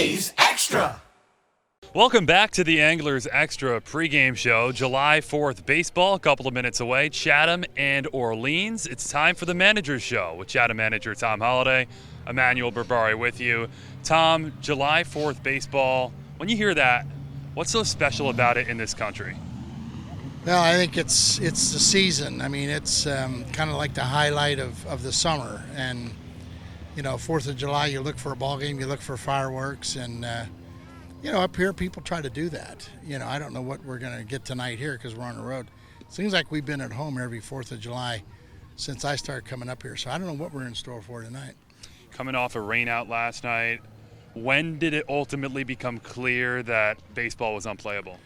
Today's Extra. Welcome back to the Anglers Extra pregame show. July 4th baseball, a couple of minutes away. Chatham and Orleans. It's time for the Manager's Show with Chatham manager Tom Holliday. Emmanuel Berbari with you. Tom, July 4th baseball. When you hear that, what's so special about it in this country? Well, I think it's the season. I mean, it's kind of like the highlight of the summer. And, 4th of July, you look for a ball game, you look for fireworks, and up here, people try to do that. I don't know what we're going to get tonight here because we're on the road. Seems like we've been at home every 4th of July since I started coming up here. So I don't know what we're in store for tonight. Coming off a rain out last night, when did it ultimately become clear that baseball was unplayable?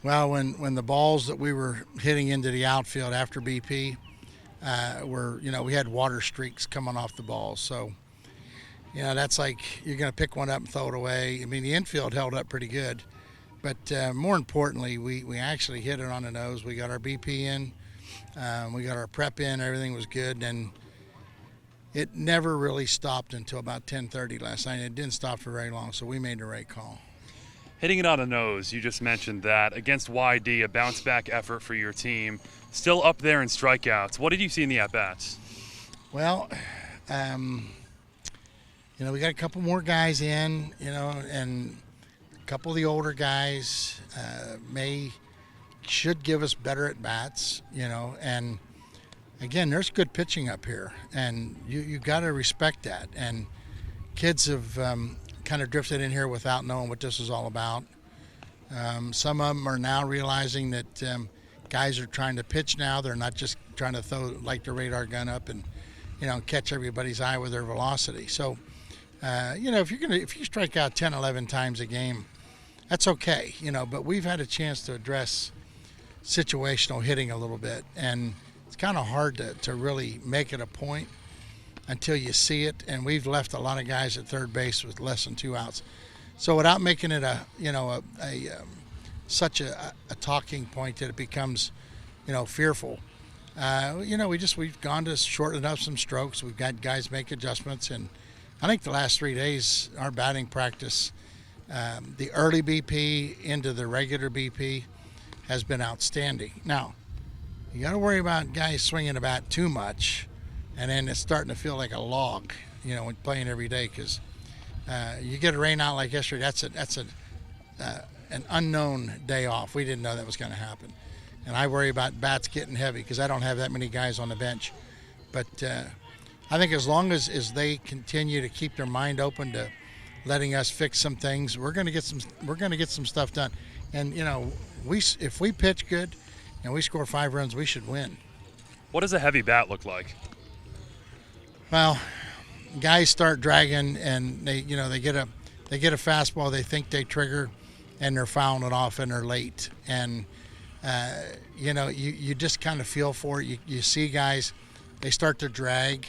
Well, when the balls that we were hitting into the outfield after BP we had water streaks coming off the balls. So, that's like you're going to pick one up and throw it away. I mean, the infield held up pretty good. But more importantly, we actually hit it on the nose. We got our BP in. We got our prep in. Everything was good. And it never really stopped until about 10:30 last night. It didn't stop for very long, so we made the right call. Hitting it on the nose, you just mentioned that. Against YD, a bounce-back effort for your team. Still up there in strikeouts. What did you see in the at-bats? Well, we got a couple more guys in, and a couple of the older guys should give us better at-bats, and again, there's good pitching up here, and you got to respect that. And kids have kind of drifted in here without knowing what this is all about. Some of them are now realizing that guys are trying to pitch now. They're not just trying to throw like the radar gun up and catch everybody's eye with their velocity. So if you strike out 10, 11 times a game, that's okay. But we've had a chance to address situational hitting a little bit, and it's kind of hard to really make it a point until you see it, and we've left a lot of guys at third base with less than 2 outs. So without making it such a talking point that it becomes, fearful, we've gone to shorten up some strokes. We've got guys make adjustments, and I think the last 3 days, our batting practice, the early BP into the regular BP, has been outstanding. Now, you got to worry about guys swinging the bat too much, and then it's starting to feel like a log, when playing every day, because you get a rain out like yesterday. That's an unknown day off. We didn't know that was going to happen, and I worry about bats getting heavy because I don't have that many guys on the bench. But I think as long as they continue to keep their mind open to letting us fix some things, we're going to get some stuff done. And if we pitch good and we score 5 runs, we should win. What does a heavy bat look like? Well, guys start dragging, and they get a fastball they think they trigger, and they're fouling it off, and they're late. And you just kind of feel for it. You see guys, they start to drag,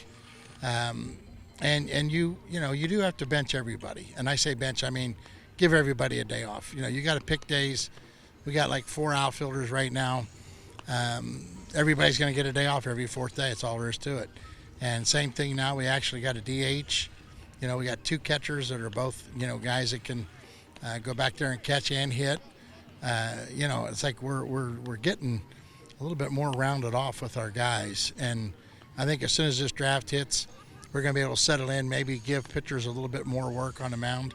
and you do have to bench everybody. And I say bench, I mean give everybody a day off. You got to pick days. We got like 4 outfielders right now. Everybody's going to get a day off every 4th day. That's all there is to it. And same thing now, we actually got a DH. We got 2 catchers that are both, guys that can go back there and catch and hit. It's like we're getting a little bit more rounded off with our guys. And I think as soon as this draft hits, we're going to be able to settle in, maybe give pitchers a little bit more work on the mound.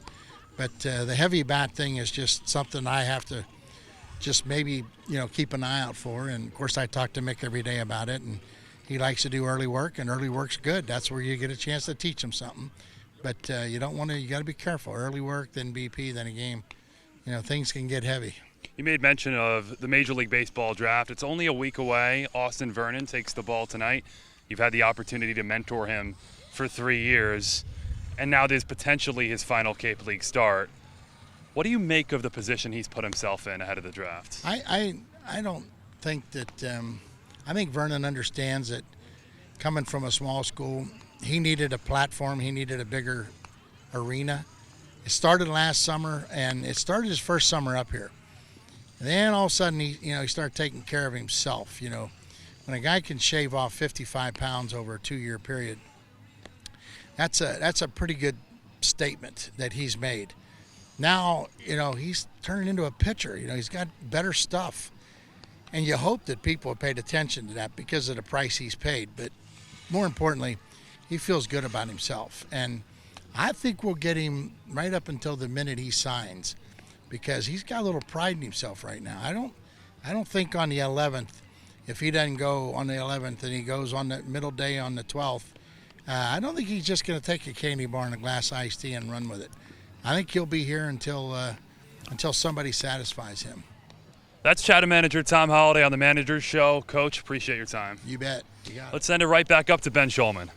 But the heavy bat thing is just something I have to just maybe, keep an eye out for. And, of course, I talk to Mick every day about it, and he likes to do early work, and early work's good. That's where you get a chance to teach them something. But you got to be careful. Early work, then BP, then a game. Things can get heavy. You made mention of the Major League Baseball draft. It's only a week away. Austin Vernon takes the ball tonight. You've had the opportunity to mentor him for 3 years, and now there's potentially his final Cape League start. What do you make of the position he's put himself in ahead of the draft? I don't think that I think Vernon understands that coming from a small school, he needed a platform. He needed a bigger arena. It started last summer, and it started his first summer up here. And then all of a sudden, he started taking care of himself. When a guy can shave off 55 pounds over a 2-year period, that's a pretty good statement that he's made. Now, he's turning into a pitcher. He's got better stuff. And you hope that people have paid attention to that because of the price he's paid. But more importantly, he feels good about himself. And I think we'll get him right up until the minute he signs, because he's got a little pride in himself right now. I don't think on the 11th, if he doesn't go on the 11th and he goes on the middle day on the 12th, I don't think he's just going to take a candy bar and a glass of iced tea and run with it. I think he'll be here until somebody satisfies him. That's Chatham manager Tom Holliday on the Manager's Show. Coach, appreciate your time. You bet. You got it. Let's send it right back up to Ben Schulman.